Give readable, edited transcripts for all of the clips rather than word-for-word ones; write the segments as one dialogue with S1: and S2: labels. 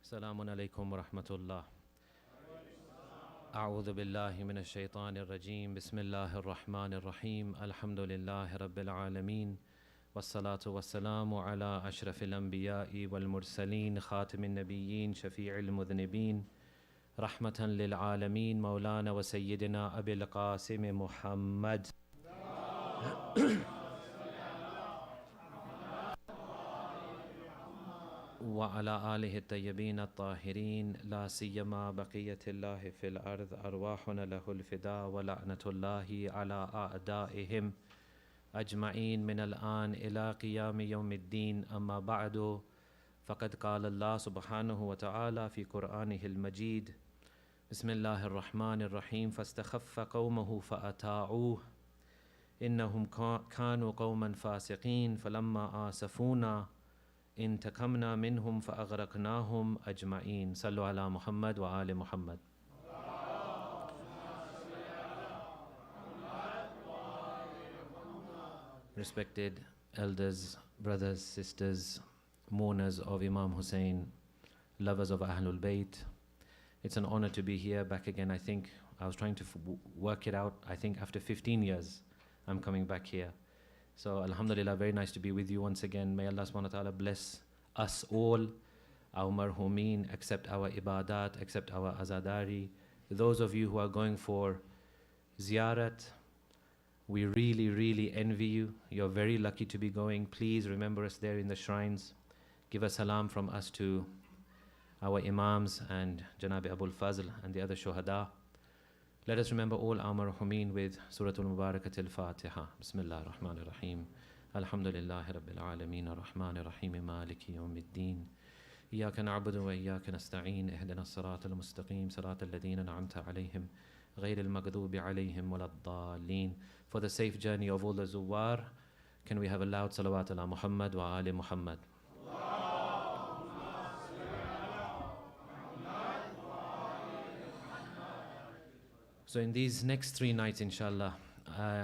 S1: السلام عليكم ورحمة الله. أعوذ بالله من الشيطان الرجيم. بسم الله الرحمن الرحيم. الحمد لله رب العالمين، والصلاة والسلام على أشرف الأنبياء والمرسلين، خاتم النبيين، شفيع المذنبين، رحمة للعالمين، مولانا وسيدنا أبي القاسم محمد وعلى آله الطيبين الطاهرين، لا سيما بقية الله في الأرض، أرواحنا له الفداء، ولعنة الله على أعدائهم أجمعين من الآن إلى قيام يوم الدين. أما بعد، فقد قال الله سبحانه وتعالى في قرآنه المجيد: بسم الله الرحمن الرحيم. فاستخف قومه فأطاعوه إنهم كانوا قوما فاسقين فلما آسفونا انتقمنا منهم فأغرقناهم أجمعين. صلوا على محمد وآل محمد. Respected elders, brothers, sisters, mourners of Imam Hussein, lovers of Ahlul Bayt, it's an honor to be here back again. I think I was trying to work it out. I think after 15 years I'm coming back here. So alhamdulillah, very nice to be with you once again. May Allah subhanahu wa ta'ala bless us all, our marhumeen, accept our ibadat, accept our azadari. Those of you who are going for ziyarat, we really envy you. You're very lucky to be going. Please remember us there in the shrines. Give a salam from us to our imams and Janabi Abul Fazl and the other shuhada. Let us remember all our marhumeen with Surah Al-Mubarakat Al-Fatiha. Bismillah ar-Rahman ar-Rahim. Alhamdulillahi Rabbil Alameen ar-Rahman ar-Rahim Maliki Yawmiddin. إياك نعبد وإياك نستعين اهدنا الصراط المستقيم صراط الذين أنعمت عليهم غير المغضوب عليهم ولا الضالين. For the safe journey of all the zuwar, can we have a loud salawat ala Muhammad wa ali Muhammad? So in these next 3 nights, inshallah,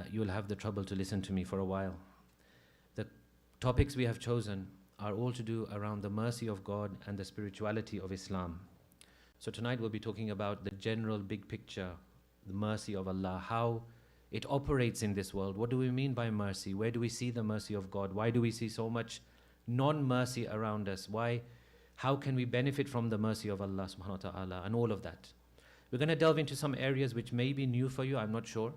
S1: you'll have the trouble to listen to me for a while. The topics we have chosen are all to do around the mercy of God and the spirituality of Islam. So tonight we'll be talking about the general big picture, the mercy of Allah, how it operates in this world. What do we mean by mercy? Where do we see the mercy of God? Why do we see so much non-mercy around us? How can we benefit from the mercy of Allah subhanahu wa ta'ala and all of that? We're going to delve into some areas which may be new for you, I'm not sure.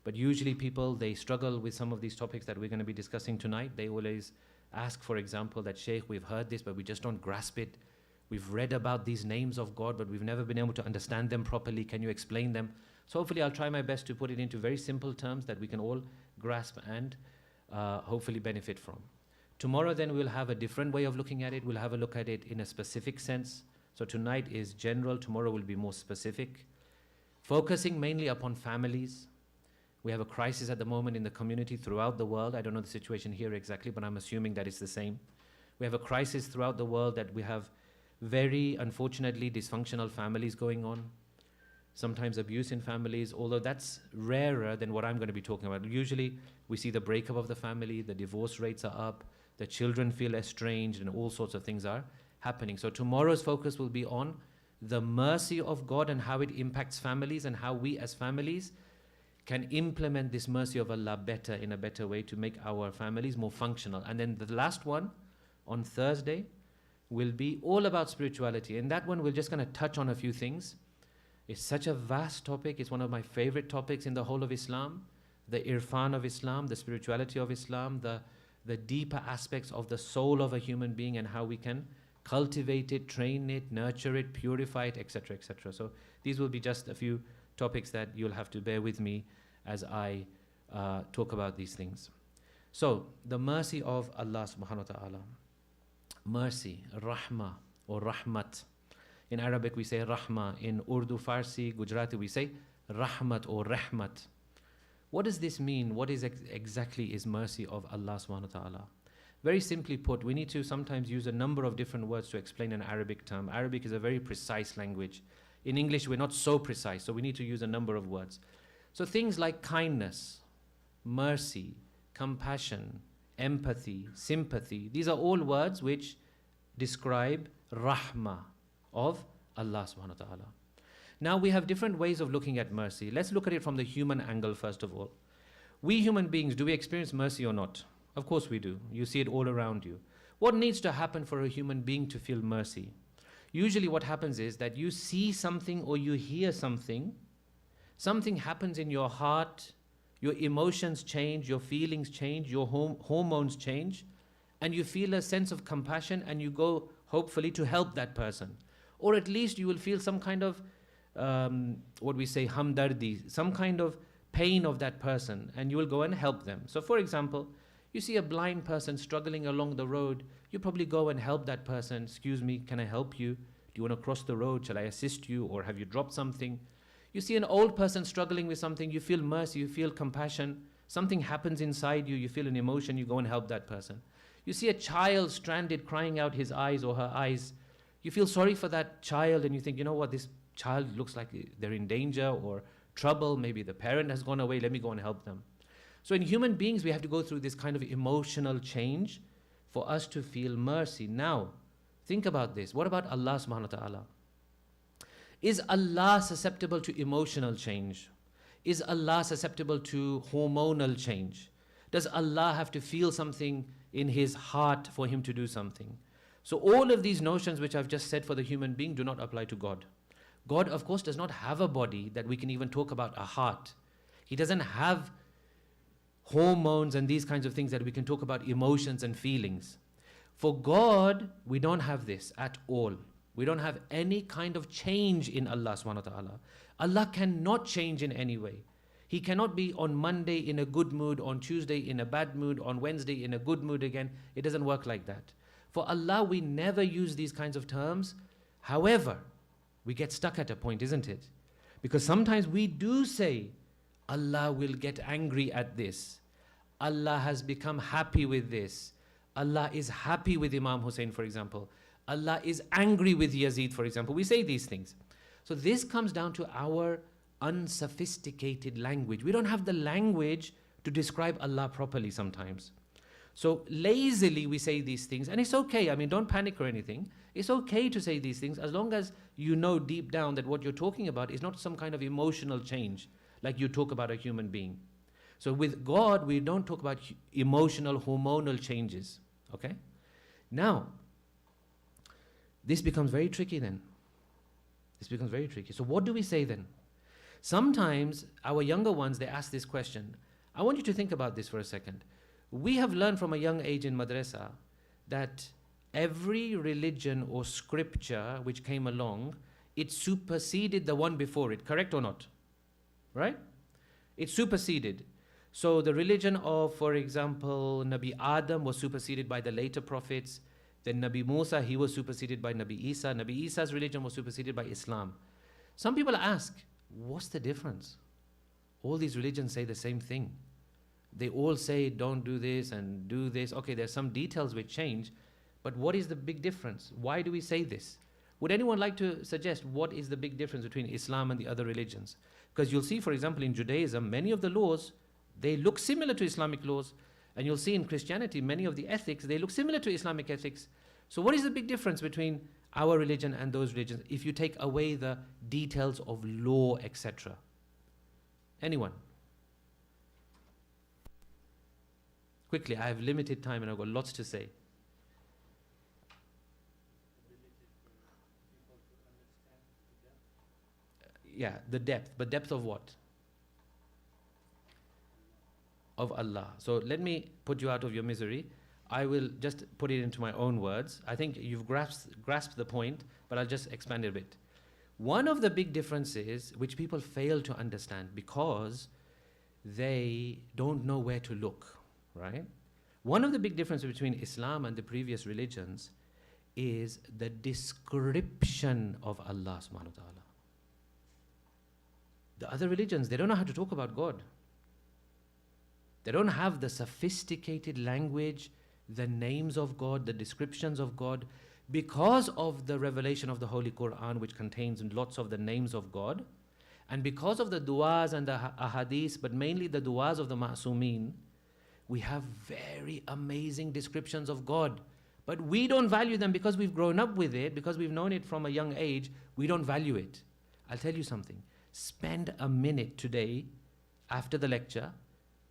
S1: But usually people, they struggle with some of these topics that we're going to be discussing tonight. They always ask, for example, that Shaykh, we've heard this, but we just don't grasp it. We've read about these names of God, but we've never been able to understand them properly. Can you explain them? So hopefully I'll try my best to put it into very simple terms that we can all grasp and hopefully benefit from. Tomorrow then we'll have a different way of looking at it. We'll have a look at it in a specific sense. So tonight is general, tomorrow will be more specific. Focusing mainly upon families. We have a crisis at the moment in the community throughout the world. I don't know the situation here exactly, but I'm assuming that it's the same. We have a crisis throughout the world that we have very, unfortunately, dysfunctional families going on. Sometimes abuse in families, although that's rarer than what I'm going to be talking about. Usually we see the breakup of the family, the divorce rates are up, the children feel estranged, and all sorts of things are happening. So tomorrow's focus will be on the mercy of God and how it impacts families and how we as families can implement this mercy of Allah better, in a better way, to make our families more functional. And then the last one on Thursday will be all about spirituality. In that one we're just going to touch on a few things. It's such a vast topic. It's one of my favorite topics in the whole of Islam. The irfan of Islam, the spirituality of Islam, the deeper aspects of the soul of a human being and how we can cultivate it, train it, nurture it, purify it, etc., etc. So these will be just a few topics that you'll have to bear with me as I talk about these things. So the mercy of Allah subhanahu wa ta'ala. Mercy, rahmah or rahmat. In Arabic we say rahmah. In Urdu, Farsi, Gujarati we say rahmat or rahmat. What does this mean? What is exactly is mercy of Allah subhanahu wa ta'ala? Very simply put, we need to sometimes use a number of different words to explain an Arabic term. Arabic is a very precise language. In English, we're not so precise, so we need to use a number of words. So things like kindness, mercy, compassion, empathy, sympathy, these are all words which describe rahmah of Allah subhanahu wa ta'ala. Now we have different ways of looking at mercy. Let's look at it from the human angle first of all. We human beings, do we experience mercy or not? Of course we do. You see it all around you. What needs to happen for a human being to feel mercy? Usually what happens is that you see something or you hear something, something happens in your heart, your emotions change, your feelings change, your hormones change, and you feel a sense of compassion and you go hopefully to help that person. Or at least you will feel some kind of, what we say, hamdardi, some kind of pain of that person, and you will go and help them. So for example, you see a blind person struggling along the road, you probably go and help that person. Excuse me, can I help you? Do you want to cross the road? Shall I assist you? Or have you dropped something? You see an old person struggling with something, you feel mercy, you feel compassion. Something happens inside you, you feel an emotion, you go and help that person. You see a child stranded crying out his eyes or her eyes, you feel sorry for that child and you think, you know what, this child looks like they're in danger or trouble, maybe the parent has gone away, let me go and help them. So in human beings, we have to go through this kind of emotional change for us to feel mercy. Now, think about this. What about Allah subhanahu wa ta'ala? Is Allah susceptible to emotional change? Is Allah susceptible to hormonal change? Does Allah have to feel something in His heart for Him to do something? So all of these notions which I've just said for the human being do not apply to God. God, of course, does not have a body that we can even talk about a heart. He doesn't have hormones and these kinds of things that we can talk about emotions and feelings. For God, we don't have this at all. We don't have any kind of change in Allah subhanahu wa ta'ala. Allah cannot change in any way. He cannot be on Monday in a good mood, on Tuesday in a bad mood, on Wednesday in a good mood again. It doesn't work like that. For Allah, we never use these kinds of terms. However, we get stuck at a point, isn't it? Because sometimes we do say, Allah will get angry at this. Allah has become happy with this. Allah is happy with Imam Hussein, for example. Allah is angry with Yazid, for example. We say these things. So this comes down to our unsophisticated language. We don't have the language to describe Allah properly sometimes. So lazily we say these things, and it's okay. I mean, don't panic or anything. It's okay to say these things as long as you know deep down that what you're talking about is not some kind of emotional change like you talk about a human being. So with God, we don't talk about emotional, hormonal changes. Okay? Now, this becomes very tricky then. This becomes very tricky. So what do we say then? Sometimes our younger ones, they ask this question. I want you to think about this for a second. We have learned from a young age in madrasa that every religion or scripture which came along, it superseded the one before it. Correct or not? Right? It superseded. So the religion of, for example, Nabi Adam was superseded by the later prophets. Then Nabi Musa, he was superseded by Nabi Isa. Nabi Isa's religion was superseded by Islam. Some people ask, what's the difference? All these religions say the same thing. They all say don't do this and do this. Okay, there's some details which change, but what is the big difference? Why do we say this? Would anyone like to suggest what is the big difference between Islam and the other religions? Because you'll see, for example, in Judaism, many of the laws, they look similar to Islamic laws. And you'll see in Christianity, many of the ethics, they look similar to Islamic ethics. So what is the big difference between our religion and those religions if you take away the details of law, etc.? Anyone? Quickly, I have limited time and I've got lots to say. Yeah, the depth. But depth of what? Of Allah. So let me put you out of your misery. I will just put it into my own words. I think you've grasped the point, but I'll just expand it a bit. One of the big differences which people fail to understand because they don't know where to look, right? One of the big differences between Islam and the previous religions is the description of Allah subhanahu wa ta'ala. The other religions, they don't know how to talk about God. They don't have the sophisticated language, the names of God, the descriptions of God, because of the revelation of the Holy Quran, which contains lots of the names of God, and because of the du'as and the ahadith, but mainly the du'as of the ma'sumeen, we have very amazing descriptions of God. But we don't value them because we've grown up with it, because we've known it from a young age. We don't value it. I'll tell you something. Spend a minute today after the lecture.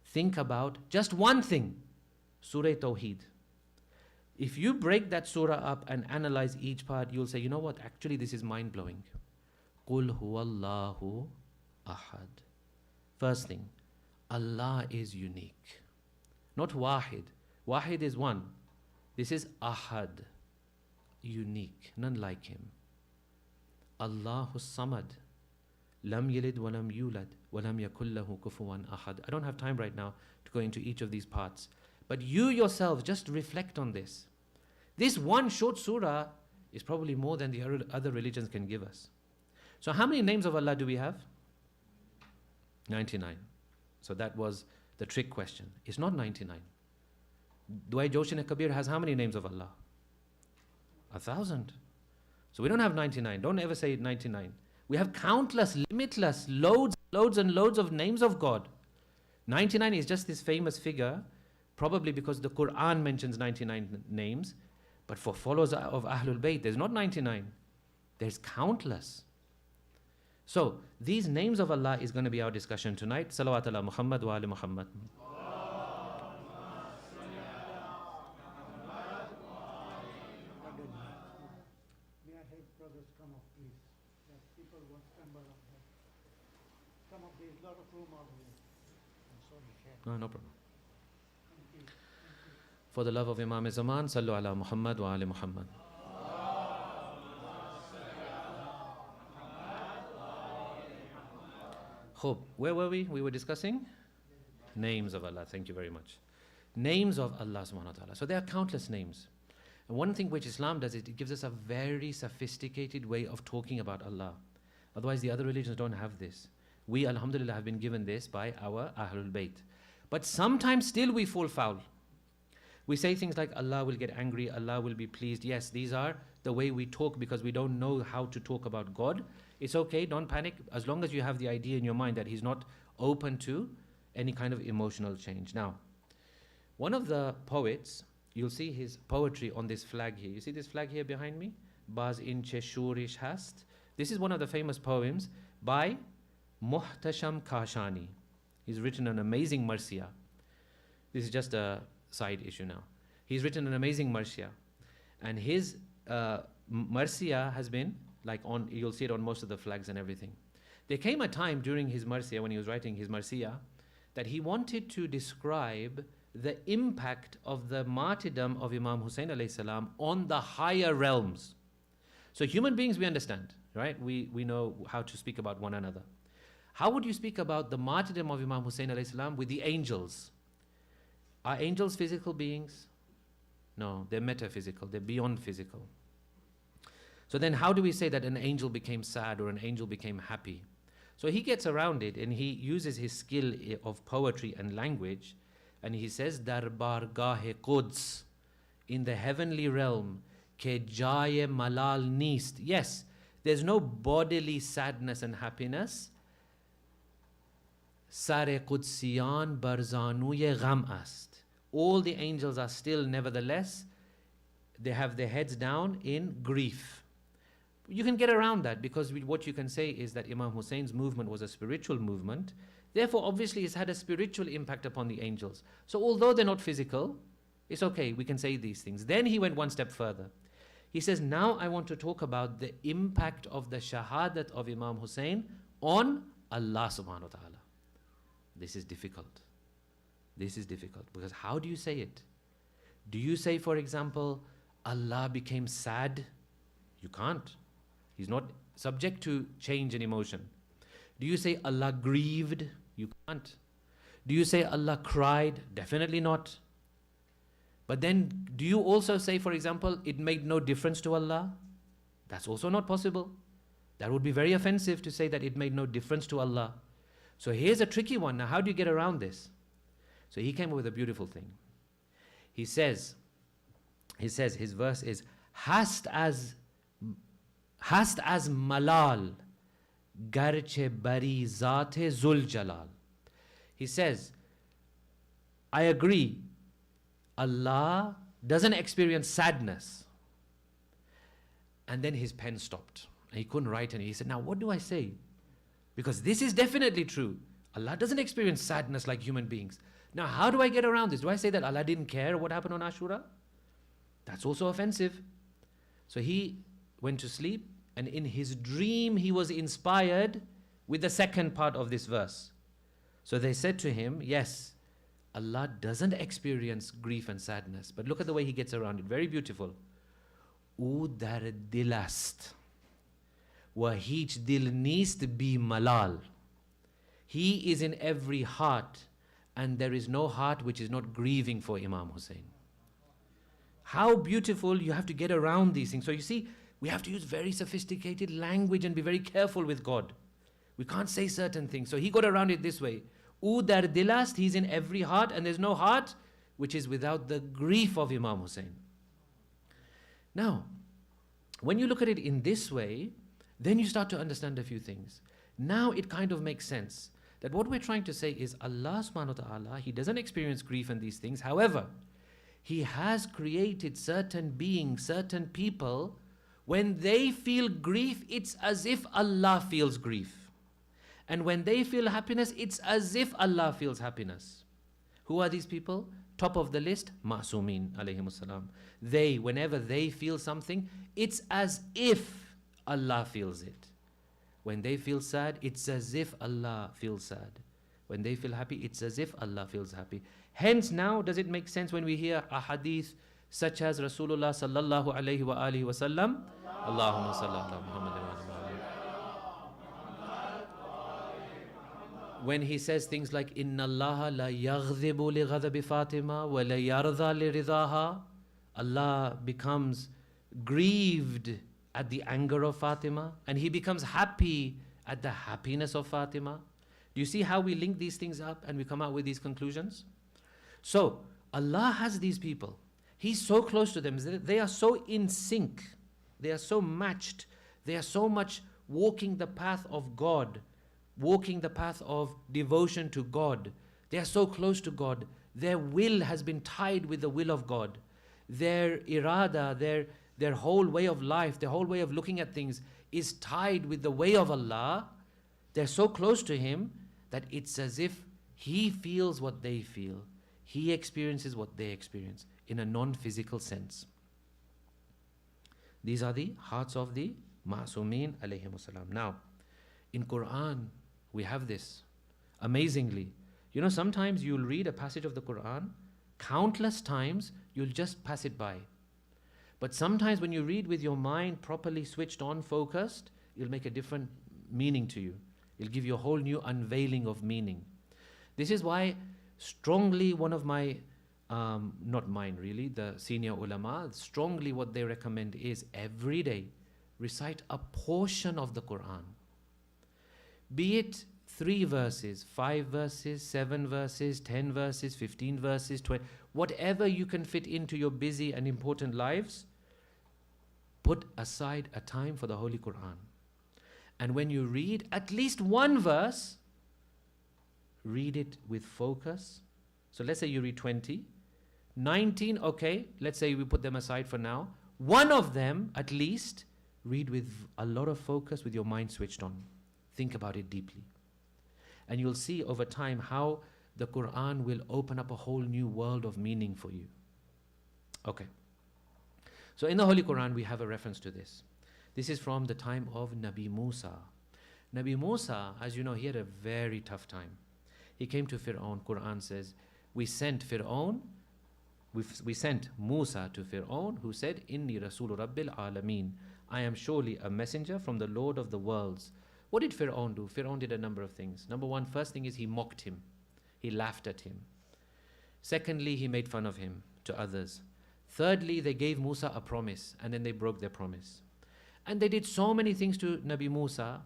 S1: Think about just one thing. Surah Tawheed. If you break that surah up and analyze each part, you'll say, you know what, actually this is mind-blowing. Qul huwallahu ahad. First thing, Allah is unique. Not wahid. Wahid is one. This is ahad. Unique. None like him. Allahu samad. Lam yalid wa lam yulad wa lam yakul lahu kufuwan ahad. I don't have time right now to go into each of these parts. But you yourself just reflect on this. This one short surah is probably more than the other religions can give us. So how many names of Allah do we have? 99. So that was the trick question. It's not 99. Dua Joshin Kabir has how many names of Allah? 1,000. So we don't have 99. Don't ever say 99. We have countless, limitless, loads and loads of names of God. 99 is just this famous figure, probably because the Quran mentions 99 names. But for followers of Ahlul Bayt, there's not 99. There's countless. So these names of Allah is going to be our discussion tonight. Salawat ala Muhammad wa ali Muhammad. No problem. For the love of Imam Zaman, Sallu ala Muhammad wa ali Muhammad. Khub, where were we? We were discussing names of Allah. Thank you very much. Names of Allah subhanahu wa ta'ala. So there are countless names. And one thing which Islam does is it gives us a very sophisticated way of talking about Allah. Otherwise the other religions don't have this. We, alhamdulillah, have been given this by our Ahlul Bayt. But sometimes still we fall foul. We say things like Allah will get angry, Allah will be pleased. Yes, these are the way we talk because we don't know how to talk about God. It's okay, don't panic, as long as you have the idea in your mind that He's not open to any kind of emotional change. Now, one of the poets, you'll see his poetry on this flag here. You see this flag here behind me? Baz inche shurish hast. This is one of the famous poems by Muhtasham Kashani. He's written an amazing marsiya. This is just a side issue now. He's written an amazing marsiya. And his marsiya has been, like on, you'll see it on most of the flags and everything. There came a time during his marsiya, when he was writing his marsiya, that he wanted to describe the impact of the martyrdom of Imam Hussein alayhi salam on the higher realms. So human beings, we understand, right? We know how to speak about one another. How would you speak about the martyrdom of Imam Hussein alayhi salam with the angels? Are angels physical beings? No, they're metaphysical, they're beyond physical. So then how do we say that an angel became sad or an angel became happy? So he gets around it and he uses his skill of poetry and language, and he says, Dar bargah Quds, in the heavenly realm, ke jaye malal neest. Yes, there's no bodily sadness and happiness. Sare Qudsiyan barzanuye gham ast. All the angels are still, nevertheless, they have their heads down in grief. You can get around that because what you can say is that Imam Hussein's movement was a spiritual movement. Therefore, obviously, it's had a spiritual impact upon the angels. So although they're not physical, it's okay, we can say these things. Then he went one step further. He says, now I want to talk about the impact of the Shahadat of Imam Hussein on Allah subhanahu wa ta'ala. This is difficult. This is difficult because how do you say it? Do you say, for example, Allah became sad? You can't. He's not subject to change in emotion. Do you say Allah grieved? You can't. Do you say Allah cried? Definitely not. But then do you also say, for example, it made no difference to Allah? That's also not possible. That would be very offensive to say that it made no difference to Allah. So here's a tricky one. Now how do you get around this? So he came up with a beautiful thing. He says, his verse is, Hast as malal garche bari zate zul jalal. He says, I agree, Allah doesn't experience sadness. And then his pen stopped. And he couldn't write any. He said, now what do I say? Because this is definitely true. Allah doesn't experience sadness like human beings. Now how do I get around this? Do I say that Allah didn't care what happened on Ashura? That's also offensive. So he went to sleep, and in his dream he was inspired with the second part of this verse. So they said to him, yes, Allah doesn't experience grief and sadness. But look at the way he gets around it. Very beautiful. O dar dilast wa heech dil neest bi malal. He is in every heart, and there is no heart which is not grieving for Imam Hussein. How beautiful. You have to get around these things. So you see, we have to use very sophisticated language and be very careful with God. We can't say certain things. So he got around it this way. O dar dilast, he's in every heart, and there's no heart which is without the grief of Imam Hussein. Now, when you look at it in this way, then you start to understand a few things. Now it kind of makes sense that what we're trying to say is Allah subhanahu wa ta'ala, He doesn't experience grief and these things. However, He has created certain beings, certain people, when they feel grief, it's as if Allah feels grief. And when they feel happiness, it's as if Allah feels happiness. Who are these people? Top of the list, Ma'sumin alayhimus salam. They, whenever they feel something, it's as if Allah feels it. When they feel sad, it's as if Allah feels sad. When they feel happy, it's as if Allah feels happy. Hence now, does it make sense when we hear a hadith such as Rasulullah sallallahu alayhi wa alihi wa sallam? Allahumma salli ala Muhammad wa ala Muhammad. When he says things like, Inna Allah la yaghdibu li ghadabi Fatima wa la yarda li ridaha. Allah becomes grieved at the anger of Fatima, and He becomes happy at the happiness of Fatima. Do you see how we link these things up and we come out with these conclusions? So, Allah has these people. He's so close to them. They are so in sync. They are so matched. They are so much walking the path of God, walking the path of devotion to God. They are so close to God. Their will has been tied with the will of God. Their irada, their whole way of life, their whole way of looking at things is tied with the way of Allah. They're so close to Him that it's as if He feels what they feel. He experiences what they experience in a non-physical sense. These are the hearts of the Ma'sumin alayhimus salam. Now, in Quran, we have this. Amazingly, you know, sometimes you'll read a passage of the Quran, countless times you'll just pass it by. But sometimes when you read with your mind properly switched on, focused, it'll make a different meaning to you. It'll give you a whole new unveiling of meaning. This is why strongly one of my, not mine really, the senior ulama, strongly what they recommend is every day recite a portion of the Quran. Be it 3 verses, 5 verses, 7 verses, 10 verses, 15 verses, 20, whatever you can fit into your busy and important lives, put aside a time for the Holy Quran. And when you read at least one verse, read it with focus. So let's say you read 20, 19, okay, let's say we put them aside for now. One of them, at least, read with a lot of focus, with your mind switched on. Think about it deeply. And you'll see over time how the Quran will open up a whole new world of meaning for you. Okay. So in the Holy Quran, we have a reference to this. This is from the time of Nabi Musa. Nabi Musa, as you know, he had a very tough time. He came to Fir'aun. Quran says, we sent Musa to Fir'aun, who said, Inni Rasulu Rabbil Alameen. I am surely a messenger from the Lord of the worlds. What did Fir'aun do? Fir'aun did a number of things. Number one, first thing is he mocked him. He laughed at him. Secondly, he made fun of him to others. Thirdly, they gave Musa a promise, and then they broke their promise. And they did so many things to Nabi Musa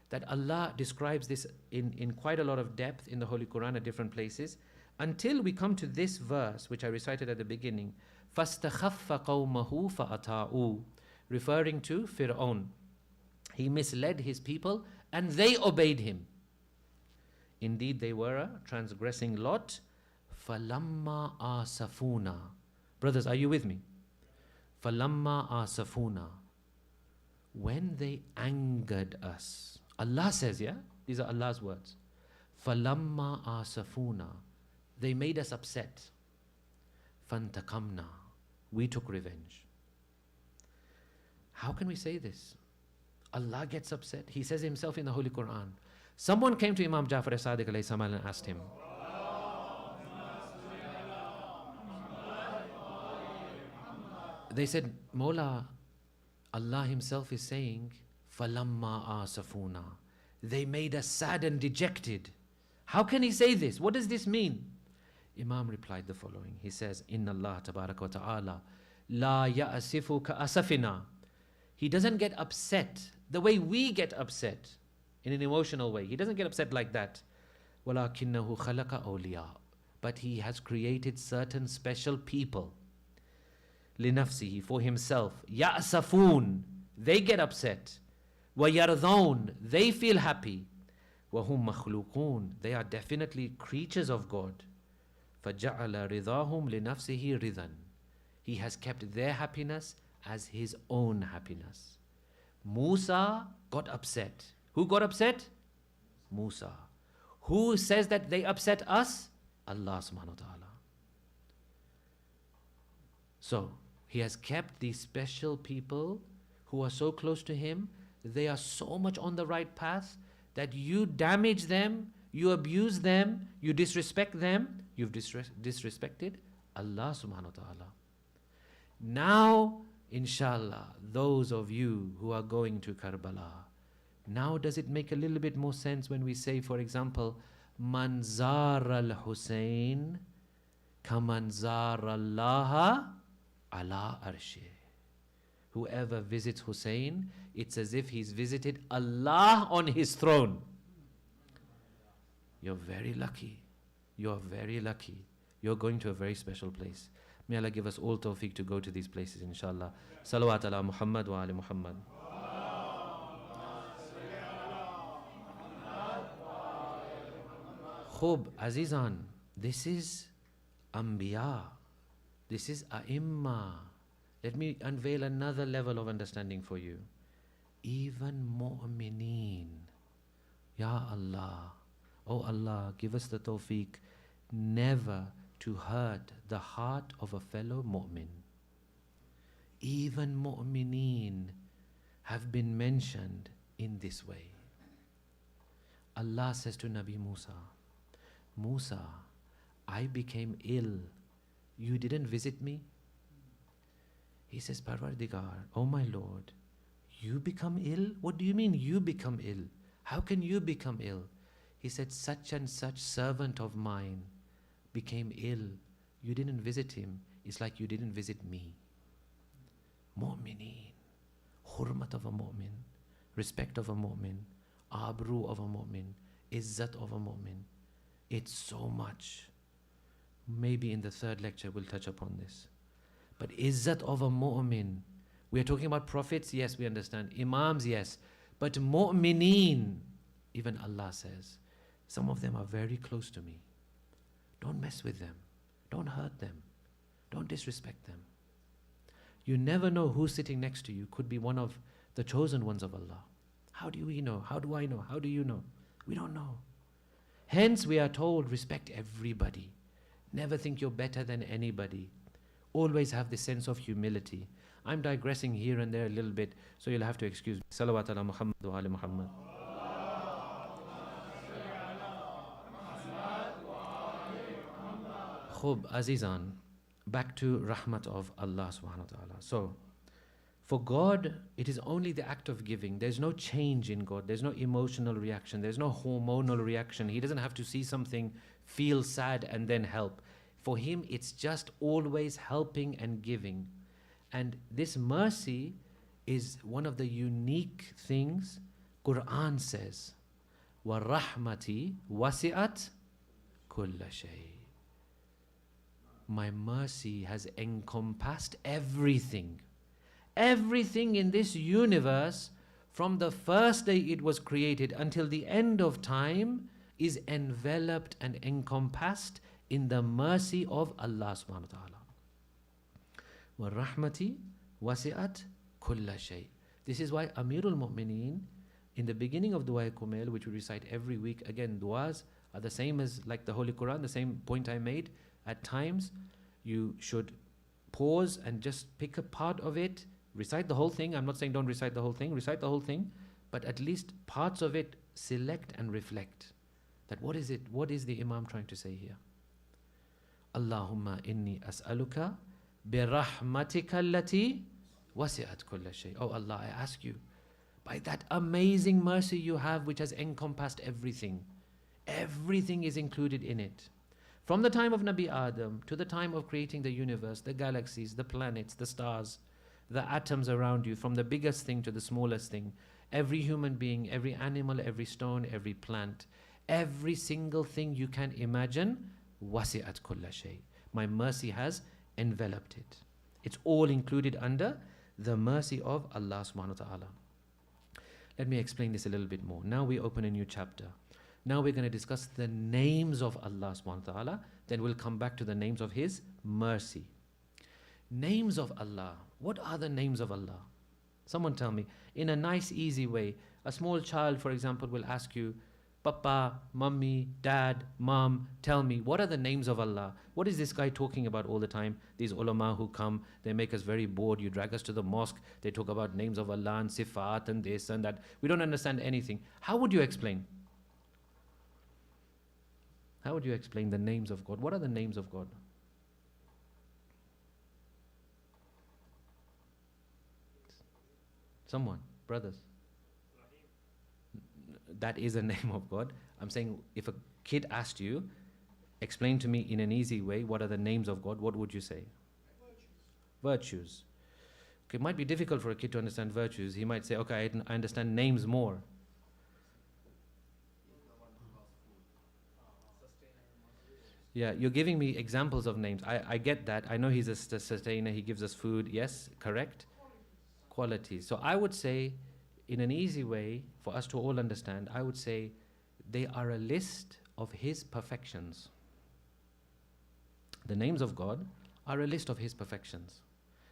S1: that Allah describes this in quite a lot of depth in the Holy Quran at different places, until we come to this verse, which I recited at the beginning, فَاسْتَخَفَّ قَوْمَهُ فَأَطَاعُوا, referring to Fir'aun. He misled his people and they obeyed him. Indeed, they were a transgressing lot. فَلَمَّا آسَفُونَا, Brothers, are you with me? فَلَمَّا آسَفُونَا, when they angered us. Allah says, yeah? These are Allah's words. فَلَمَّا آسَفُونَا, they made us upset. فَانْتَقَمْنَا, we took revenge. How can we say this? Allah gets upset. He says himself in the Holy Quran. Someone came to Imam Jafar as-Sadiq alayhi salam and asked him, they said, Mawla, Allah himself is saying, فَلَمَّا آسَفُونَا, they made us sad and dejected. How can he say this? What does this mean? Imam replied the following. He says, Inna Allah tabaraka wa ta'ala la ya'asifu ka'asafina. He doesn't get upset the way we get upset in an emotional way. He doesn't get upset like that. وَلَكِنَّهُ خَلَقَ أَوْلِيَاءَ, but he has created certain special people. لِنَفْسِهِ, for himself. يَأْسَفُونَ, they get upset. وَيَرْضَوْنَ, they feel happy. وَهُمْ مَخْلُوقُونَ, they are definitely creatures of God. فَجَعَلَ رِضَاهُمْ لِنَفْسِهِ رِضًا, he has kept their happiness as his own happiness. Musa got upset. Who got upset? Musa. Who says that they upset us? Allah subhanahu wa ta'ala. So, he has kept these special people who are so close to him. They are so much on the right path that you damage them, you abuse them, you disrespect them, you've disrespected Allah subhanahu wa ta'ala. Now, inshallah, those of you who are going to Karbala, now does it make a little bit more sense when we say, for example, Man zara al-Husayn kaman zara Allah ala arshi. Whoever visits Hussein, it's as if he's visited Allah on his throne. You're very lucky. You're very lucky. You're going to a very special place. May Allah give us all tawfiq to go to these places, inshallah. Salawat ala Muhammad wa ali Muhammad. Khub, Azizan, this is Anbiya. This is A'imma. Let me unveil another level of understanding for you. Even mu'mineen. Ya Allah. Oh Allah, give us the tawfiq never to hurt the heart of a fellow mu'min. Even mu'mineen have been mentioned in this way. Allah says to Nabi Musa, Musa, I became ill. You didn't visit me? He says, Parvardigar, oh my Lord, you become ill? What do you mean you become ill? How can you become ill? He said, such and such servant of mine became ill. You didn't visit him. It's like you didn't visit me. Mu'mineen. Hurmat of a mu'min. Respect of a mu'min. Abru of a mu'min. Izzat of a mu'min. It's so much. Maybe in the third lecture we'll touch upon this. But izzat of a mu'min. We are talking about prophets, yes, we understand. Imams, yes. But mu'mineen, even Allah says, some of them are very close to me. Don't mess with them. Don't hurt them. Don't disrespect them. You never know who's sitting next to you. Could be one of the chosen ones of Allah. How do we know? How do I know? How do you know? We don't know. Hence we are told, respect everybody. Never think you're better than anybody. Always have this sense of humility. I'm digressing here and there a little bit, so you'll have to excuse me. Salawat ala Muhammad wa ali Muhammad. Khub, Azizan, back to rahmat of Allah subhanahu wa ta'ala. So, for God, it is only the act of giving. There's no change in God. There's no emotional reaction. There's no hormonal reaction. He doesn't have to see something, feel sad, and then help. For him, it's just always helping and giving. And this mercy is one of the unique things Quran says. وَالرَّحْمَةِ وَسِعَتْ كُلَّ شَيْءٍ. My mercy has encompassed everything. Everything in this universe, from the first day it was created until the end of time, is enveloped and encompassed in the mercy of Allah subhanahu wa ta'ala. وَالرَّحْمَةِ وَسِعَتْ كُلَّ شَيْءٍ. This is why Amirul Mu'mineen, in the beginning of Dua Kumail, which we recite every week, again, duas are the same as like the Holy Quran, the same point I made. At times, you should pause and just pick a part of it, recite the whole thing. I'm not saying don't recite the whole thing, recite the whole thing, but at least parts of it select and reflect. That what is it? What is the Imam trying to say here? Allahumma inni as'aluka bi rahmatika allati wasi'at kulla shay. Oh Allah, I ask you, by that amazing mercy you have which has encompassed everything. Everything is included in it. From the time of Nabi Adam to the time of creating the universe, the galaxies, the planets, the stars, the atoms around you, from the biggest thing to the smallest thing, every human being, every animal, every stone, every plant, every single thing you can imagine, wasi'at kulla shay. My mercy has enveloped it. It's all included under the mercy of Allah subhanahu wa ta'ala. Let me explain this a little bit more. Now we open a new chapter. Now we're going to discuss the names of Allah subhanahu wa ta'ala. Then we'll come back to the names of His mercy. Names of Allah. What are the names of Allah? Someone tell me. In a nice, easy way. A small child, for example, will ask you, Papa, Mummy, Dad, Mom, tell me, what are the names of Allah? What is this guy talking about all the time? These ulama who come, they make us very bored. You drag us to the mosque, they talk about names of Allah and sifat and this and that. We don't understand anything. How would you explain? How would you explain the names of God? What are the names of God? Someone, brothers. That is a name of God. I'm saying if a kid asked you, explain to me in an easy way, what are the names of God, what would you say? Virtues. Okay, it might be difficult for a kid to understand virtues. He might say, okay, I understand names more. Yeah, you're giving me examples of names. I get that. I know He's a sustainer. He gives us food. Yes, correct? Qualities. So I would say, in an easy way, for us to all understand, I would say they are a list of His perfections. The names of God are a list of His perfections.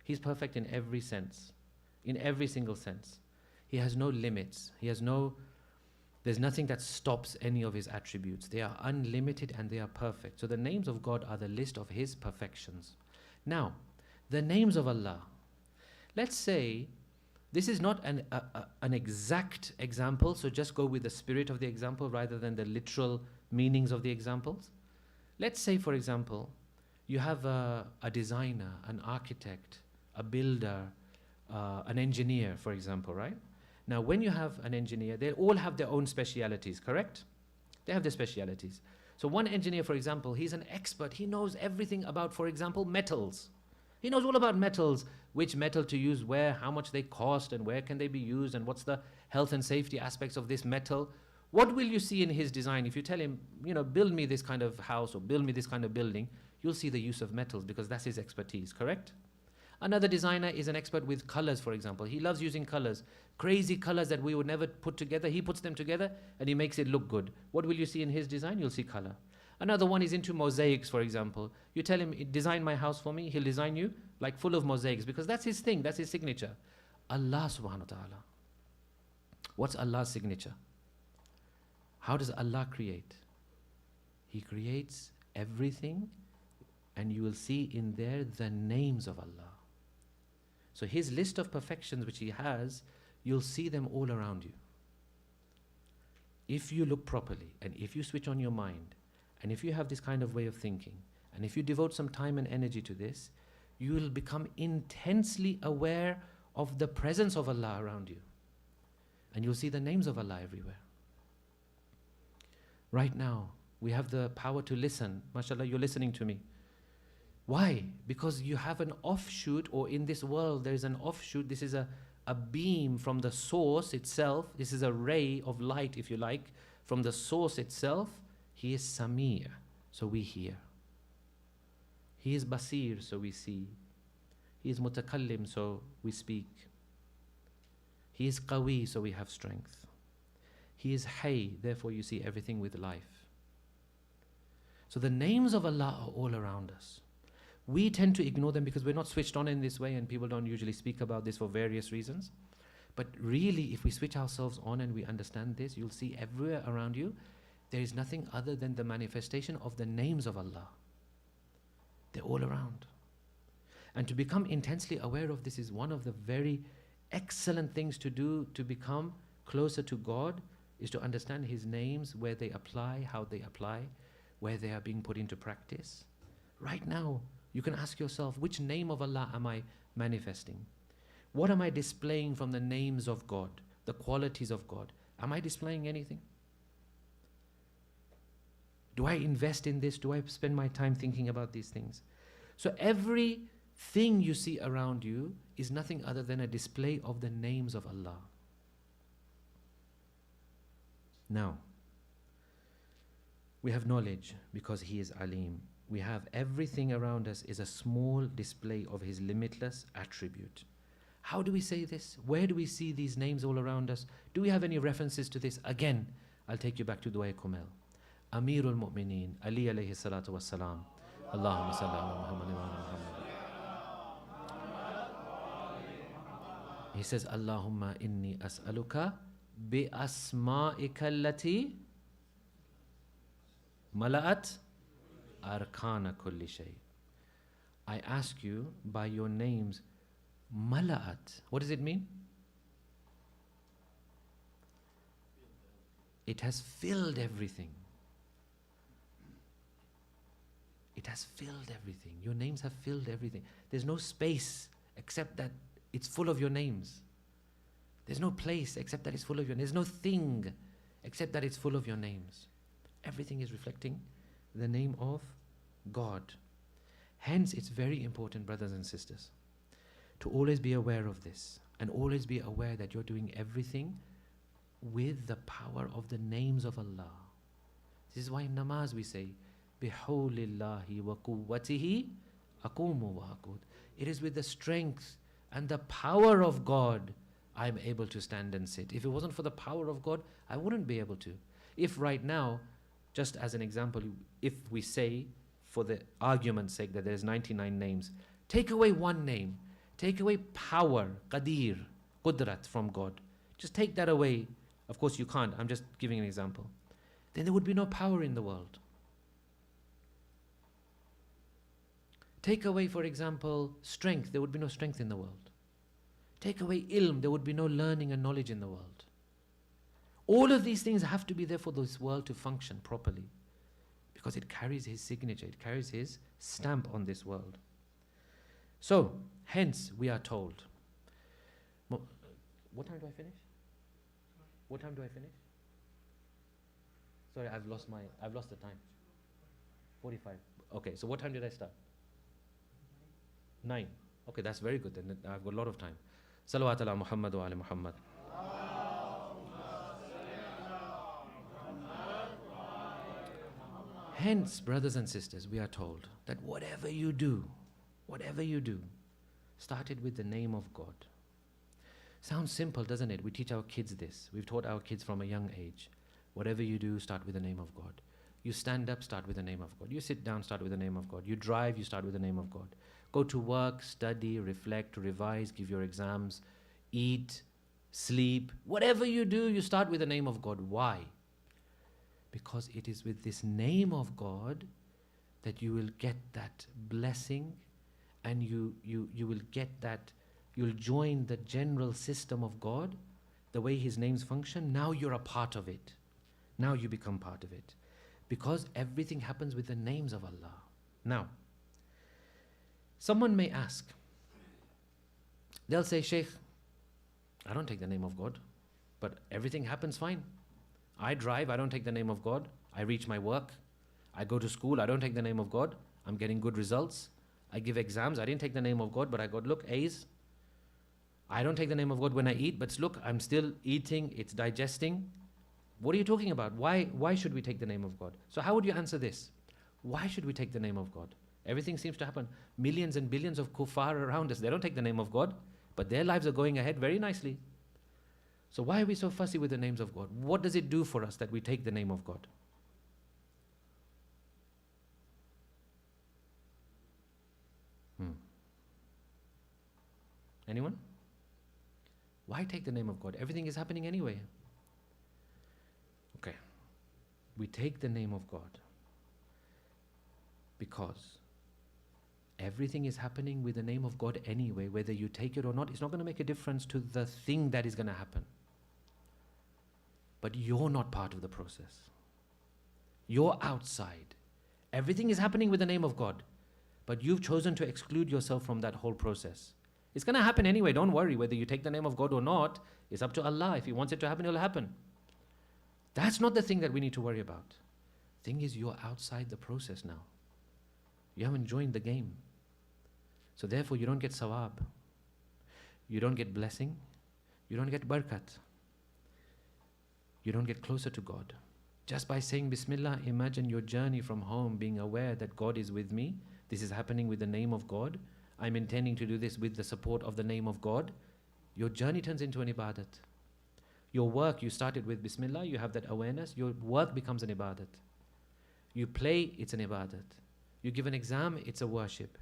S1: He's perfect in every sense, in every single sense. He has no limits. There's nothing that stops any of His attributes. They are unlimited and they are perfect. So the names of God are the list of His perfections. Now, the names of Allah. Let's say, this is not an exact example, so just go with the spirit of the example rather than the literal meanings of the examples. Let's say, for example, you have a designer, an architect, a builder, an engineer, for example, right? Now, when you have an engineer, they all have their own specialities, correct? They have their specialities. So one engineer, for example, he's an expert. He knows everything about, for example, metals. He knows all about metals, which metal to use where, how much they cost, and where can they be used, and what's the health and safety aspects of this metal. What will you see in his design? If you tell him, build me this kind of house or build me this kind of building, you'll see the use of metals because that's his expertise, correct? Another designer is an expert with colors, for example. He loves using colors. Crazy colors that we would never put together. He puts them together and he makes it look good. What will you see in his design? You'll see color. Another one is into mosaics, for example. You tell him, design my house for me. He'll design you like full of mosaics because that's his thing. That's his signature. Allah subhanahu wa ta'ala. What's Allah's signature? How does Allah create? He creates everything and you will see in there the names of Allah. So His list of perfections which He has, you'll see them all around you. If you look properly and if you switch on your mind and if you have this kind of way of thinking and if you devote some time and energy to this, you will become intensely aware of the presence of Allah around you. And you'll see the names of Allah everywhere. Right now, we have the power to listen. MashaAllah, you're listening to me. Why? Because you have an offshoot, or in this world there is an offshoot. This is a beam from the source itself. This is a ray of light, if you like, from the source itself. He is Samir, so we hear. He is Basir, so we see. He is Mutakallim, so we speak. He is Qawi, so we have strength. He is Hay, therefore you see everything with life. So the names of Allah are all around us. We tend to ignore them because we're not switched on in this way, and people don't usually speak about this for various reasons. But really, if we switch ourselves on and we understand this, you'll see everywhere around you, there is nothing other than the manifestation of the names of Allah. They're all around. And to become intensely aware of this is one of the very excellent things to do to become closer to God, is to understand His names, where they apply, how they apply, where they are being put into practice. Right now, you can ask yourself, which name of Allah am I manifesting? What am I displaying from the names of God, the qualities of God? Am I displaying anything? Do I invest in this? Do I spend my time thinking about these things? So everything you see around you is nothing other than a display of the names of Allah. Now, we have knowledge because He is Alim. We have everything around us is a small display of His limitless attribute. How do we say this? Where do we see these names all around us? Do we have any references to this? Again, I'll take you back to Dua Kumel. Amirul Mu'mineen, Ali alayhi salatu wassalam. Allahumma salli ala Muhammad wa ala Muhammad. He says, Allahumma inni as'aluka bi asma'ika allati mala'at arkana kulli shay. I ask you by your names, mala'at. What does it mean? It has filled everything. It has filled everything. Your names have filled everything. There's no space except that it's full of your names. There's no place except that it's full of your names. There's no thing except that it's full of your names. Everything is reflecting the name of God. Hence, it's very important, brothers and sisters, to always be aware of this and always be aware that you're doing everything with the power of the names of Allah. This is why in namaz we say, Bihawlillahi wa quwwatihi aqumu wa aqud. It is with the strength and the power of God I am able to stand and sit. If it wasn't for the power of God, I wouldn't be able to. If right now, just as an example, if we say, for the argument's sake, that there's 99 names, take away one name, take away power, qadir, qudrat from God. Just take that away. Of course you can't, I'm just giving an example. Then there would be no power in the world. Take away, for example, strength, there would be no strength in the world. Take away ilm, there would be no learning and knowledge in the world. All of these things have to be there for this world to function properly, because it carries His signature, it carries His stamp on this world. So, hence we are told. What time do I finish? What time do I finish? Sorry, I've lost the time. 45. Okay, so what time did I start? 9. Okay, that's very good then. I've got a lot of time. Salawat ala Muhammad wa ala Muhammad. Hence, brothers and sisters, we are told that whatever you do, start it with the name of God. Sounds simple, doesn't it? We teach our kids this. We've taught our kids from a young age. Whatever you do, start with the name of God. You stand up, start with the name of God. You sit down, start with the name of God. You drive, you start with the name of God. Go to work, study, reflect, revise, give your exams, eat, sleep. Whatever you do, you start with the name of God. Why? Because it is with this name of God that you will get that blessing, and you will get that, you'll join the general system of God, the way His names function. Now you're a part of it. Now you become part of it. Because everything happens with the names of Allah. Now, someone may ask, they'll say, Shaykh, I don't take the name of God, but everything happens fine. I drive, I don't take the name of God. I reach my work. I go to school, I don't take the name of God. I'm getting good results. I give exams, I didn't take the name of God, but I got, look, A's. I don't take the name of God when I eat, but look, I'm still eating, it's digesting. What are you talking about? Why should we take the name of God? So how would you answer this? Why should we take the name of God? Everything seems to happen. Millions and billions of kuffar around us, they don't take the name of God, but their lives are going ahead very nicely. So why are we so fussy with the names of God? What does it do for us that we take the name of God? Anyone? Why take the name of God? Everything is happening anyway. Okay. We take the name of God because everything is happening with the name of God anyway. Whether you take it or not, it's not going to make a difference to the thing that is going to happen. But you're not part of the process. You're outside. Everything is happening with the name of God, but you've chosen to exclude yourself from that whole process. It's going to happen anyway. Don't worry whether you take the name of God or not. It's up to Allah. If He wants it to happen, it'll happen. That's not the thing that we need to worry about. Thing is, you're outside the process now. You haven't joined the game. So therefore, you don't get sawab. You don't get blessing. You don't get barakat. You don't get closer to God. Just by saying Bismillah, imagine your journey from home, being aware that God is with me. This is happening with the name of God. I'm intending to do this with the support of the name of God. Your journey turns into an ibadat. Your work, you started with Bismillah, you have that awareness. Your work becomes an ibadat. You play, it's an ibadat. You give an exam, it's a worship.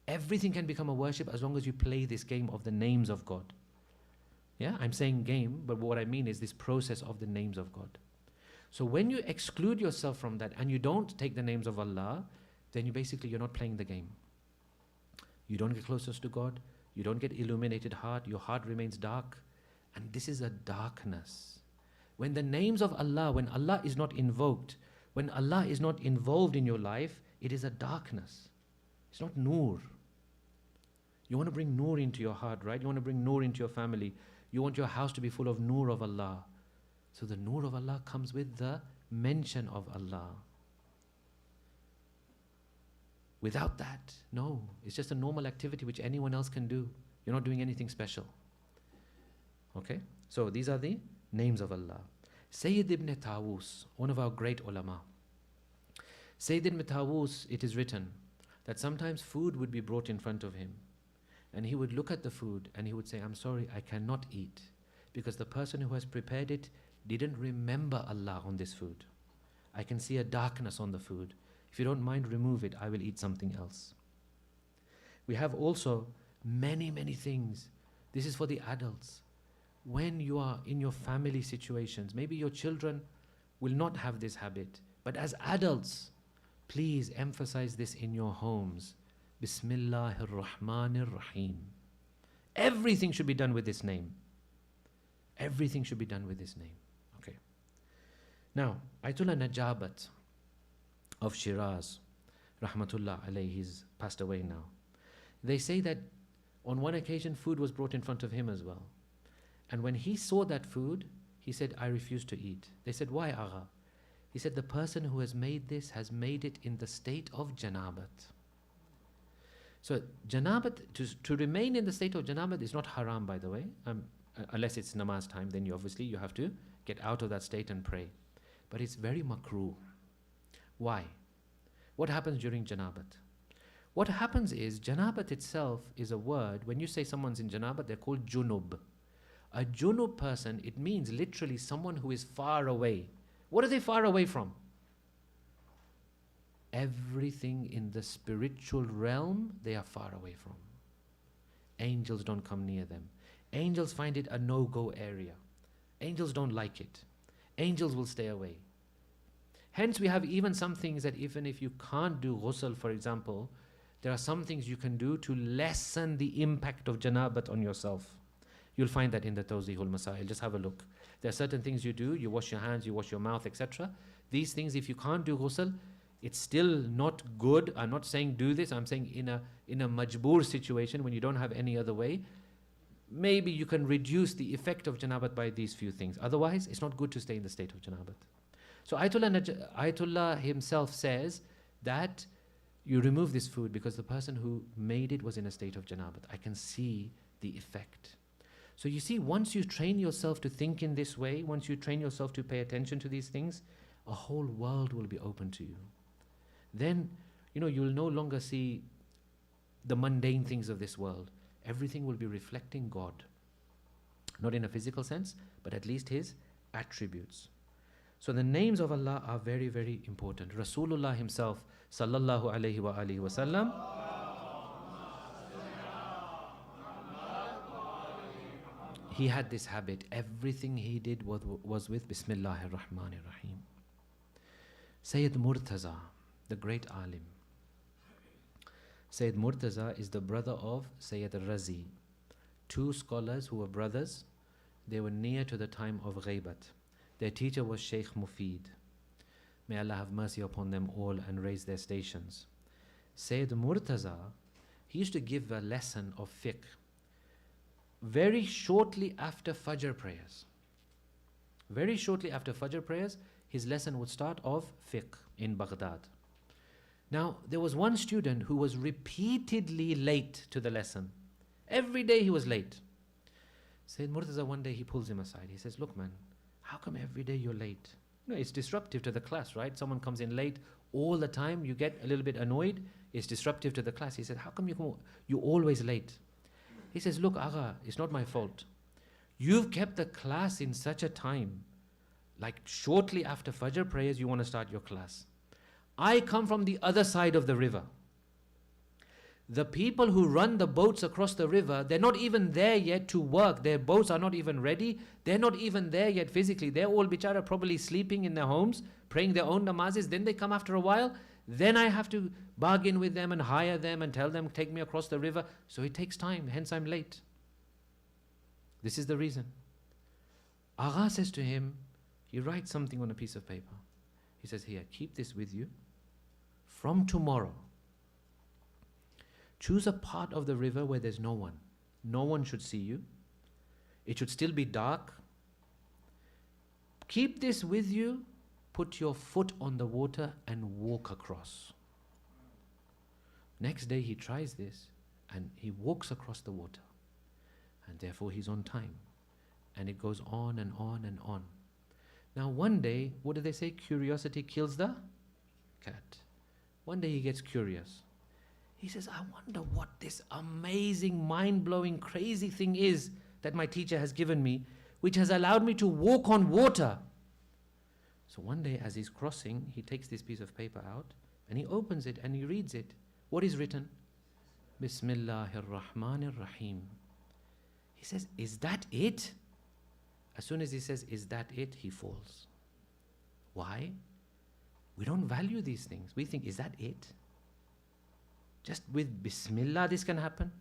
S1: Everything can become a worship as long as you play this game of the names of God. Yeah, I'm saying game, but what I mean is this process of the names of God. So when you exclude yourself from that and you don't take the names of Allah, then you're not playing the game. You don't get closest to God. You don't get illuminated heart. Your heart remains dark. And this is a darkness. When the names of Allah, when Allah is not invoked, when Allah is not involved in your life, it is a darkness. It's not nur. You want to bring nur into your heart, right? You want to bring nur into your family. You want your house to be full of nur of Allah. So the nur of Allah comes with the mention of Allah. Without that, no. It's just a normal activity which anyone else can do. You're not doing anything special. Okay? So these are the names of Allah. Sayyid ibn Tawus, one of our great ulama. Sayyid ibn Tawus, it is written that sometimes food would be brought in front of him. And he would look at the food and he would say, I'm sorry, I cannot eat. Because the person who has prepared it didn't remember Allah on this food. I can see a darkness on the food. If you don't mind, remove it. I will eat something else. We have also many, many things. This is for the adults. When you are in your family situations, maybe your children will not have this habit. But as adults, please emphasize this in your homes. Bismillahir Rahmanir Rahim. Everything should be done with this name. Everything should be done with this name. Okay. Now, Ayatollah Najabat of Shiraz, Rahmatullah alayhi, he's passed away now. They say that on one occasion food was brought in front of him as well. And when he saw that food, he said, I refuse to eat. They said, why, Agha? He said, the person who has made this has made it in the state of janabat. So janabat, to remain in the state of janabat is not haram, by the way. Unless it's namaz time, then you have to get out of that state and pray. But it's very makruh. Why? What happens during janabat? What happens is, janabat itself is a word. When you say someone's in janabat, they're called junub. A junub person, it means literally someone who is far away. What are they far away from? Everything in the spiritual realm, they are far away from. Angels don't come near them. Angels find it a no-go area. Angels don't like it. Angels will stay away. Hence, we have even some things that even if you can't do ghusl, for example, there are some things you can do to lessen the impact of janabat on yourself. You'll find that in the Tawzihul Masail. Just have a look. There are certain things you do. You wash your hands, you wash your mouth, etc. These things, if you can't do ghusl, it's still not good. I'm not saying do this. I'm saying in a majboor situation when you don't have any other way, maybe you can reduce the effect of janabat by these few things. Otherwise, it's not good to stay in the state of janabat. So Ayatollah himself says that you remove this food because the person who made it was in a state of janabat. I can see the effect. So you see, once you train yourself to think in this way, once you train yourself to pay attention to these things, a whole world will be open to you. Then, you'll no longer see the mundane things of this world. Everything will be reflecting God. Not in a physical sense, but at least His attributes. So the names of Allah are very, very important. Rasulullah himself, sallallahu alayhi wa alihi wa sallam, He had this habit. Everything he did was with Bismillahir Rahmanir Rahim. Sayyid Murtaza, the great alim. Sayyid Murtaza is the brother of Sayyid Razi. Two scholars who were brothers. They were near to the time of Ghaibat. Their teacher was Shaykh Mufid. May Allah have mercy upon them all and raise their stations. Sayyid Murtaza, he used to give a lesson of fiqh very shortly after Fajr prayers. Very shortly after Fajr prayers, his lesson would start of fiqh in Baghdad. Now, there was one student who was repeatedly late to the lesson. Every day he was late. Sayyid Murtaza, one day he pulls him aside. He says, look man, how come every day you're late? You know, it's disruptive to the class, right? Someone comes in late all the time, you get a little bit annoyed. It's disruptive to the class. He said, how come you're always late? He says, look, Agha, it's not my fault. You've kept the class in such a time, like shortly after Fajr prayers, you want to start your class. I come from the other side of the river. The people who run the boats across the river, they're not even there yet to work. Their boats are not even ready. They're not even there yet physically. They're all bichara probably sleeping in their homes, praying their own namazes. Then they come after a while. Then I have to bargain with them and hire them and tell them, take me across the river. So it takes time, hence I'm late. This is the reason. Agha says to him, he writes something on a piece of paper. He says, here, keep this with you. From tomorrow, choose a part of the river where there's no one. No one should see you. It should still be dark. Keep this with you. Put your foot on the water and walk across. Next day he tries this and he walks across the water. And therefore he's on time. And it goes on and on and on. Now one day, what do they say? Curiosity kills the cat. One day he gets curious. He says, I wonder what this amazing, mind-blowing, crazy thing is that my teacher has given me, which has allowed me to walk on water. So one day as he's crossing, he takes this piece of paper out and he opens it and he reads it. What is written? Bismillahir Rahmanir Rahim. He says, is that it? As soon as he says, is that it? He falls. Why? We don't value these things. We think, is that it? Just with Bismillah this can happen?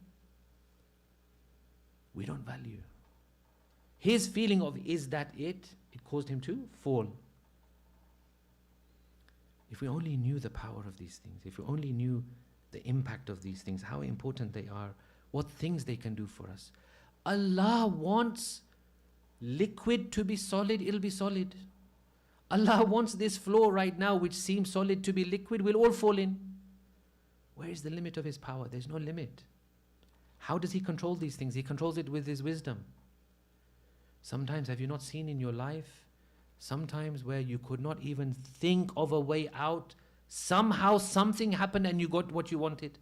S1: We don't value. His feeling of, is that it? It caused him to fall. If we only knew the power of these things, if we only knew the impact of these things, how important they are, what things they can do for us. Allah wants liquid to be solid, it'll be solid. Allah wants this floor right now, which seems solid, to be liquid, we'll all fall in. Where is the limit of His power? There's no limit. How does He control these things? He controls it with His wisdom. Sometimes, have you not seen in your life, sometimes where you could not even think of a way out, somehow something happened and you got what you wanted?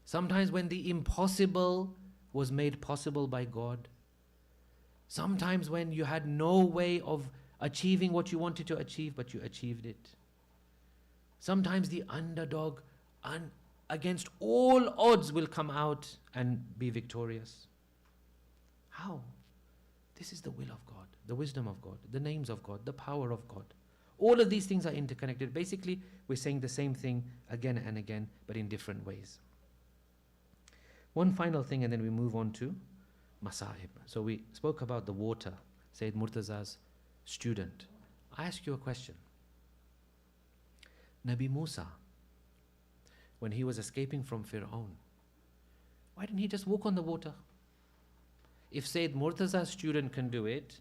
S1: Sometimes when the impossible was made possible by God. Sometimes when you had no way of achieving what you wanted to achieve, but you achieved it. Sometimes the underdog, against all odds, will come out and be victorious. How? This is the will of God, the wisdom of God, the names of God, the power of God. All of these things are interconnected. Basically, we're saying the same thing again and again, but in different ways. One final thing, and then we move on to Masahib. So we spoke about the water, Sayyid Murtaza's student. I ask you a question. Nabi Musa, when he was escaping from Fir'aun, why didn't he just walk on the water? If Sayyid Murtaza's student can do it,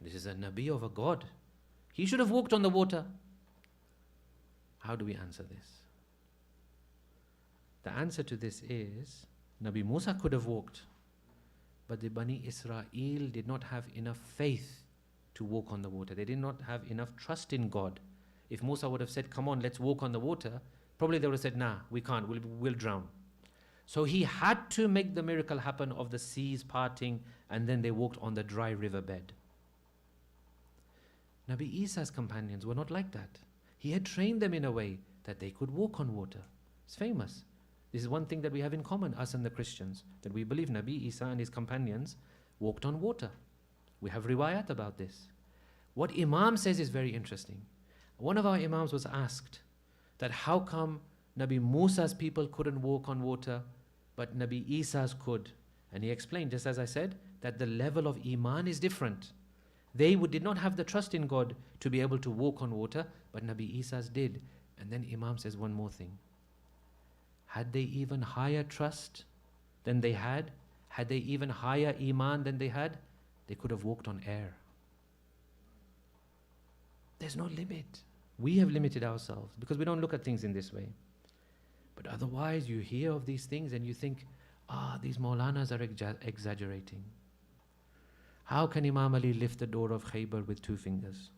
S1: this is a Nabi of a God. He should have walked on the water. How do we answer this? The answer to this is, Nabi Musa could have walked, but the Bani Israel did not have enough faith to walk on the water. They did not have enough trust in God. If Musa would have said, come on, let's walk on the water, probably they would have said, nah, we can't, we'll drown. So he had to make the miracle happen of the seas parting, and then they walked on the dry riverbed. Nabi Isa's companions were not like that. He had trained them in a way that they could walk on water. It's famous. This is one thing that we have in common, us and the Christians, that we believe Nabi Isa and his companions walked on water. We have riwayat about this. What Imam says is very interesting. One of our Imams was asked that how come Nabi Musa's people couldn't walk on water, but Nabi Isa's could? And he explained, just as I said, that the level of Iman is different. They did not have the trust in God to be able to walk on water, but Nabi Isa's did. And then Imam says one more thing. Had they even higher trust than they had they even higher Iman than they had, they could have walked on air. There's no limit. We have limited ourselves because we don't look at things in this way. But otherwise, you hear of these things and you think, these Maulanas are exaggerating. How can Imam Ali lift the door of Khaybar with 2 fingers?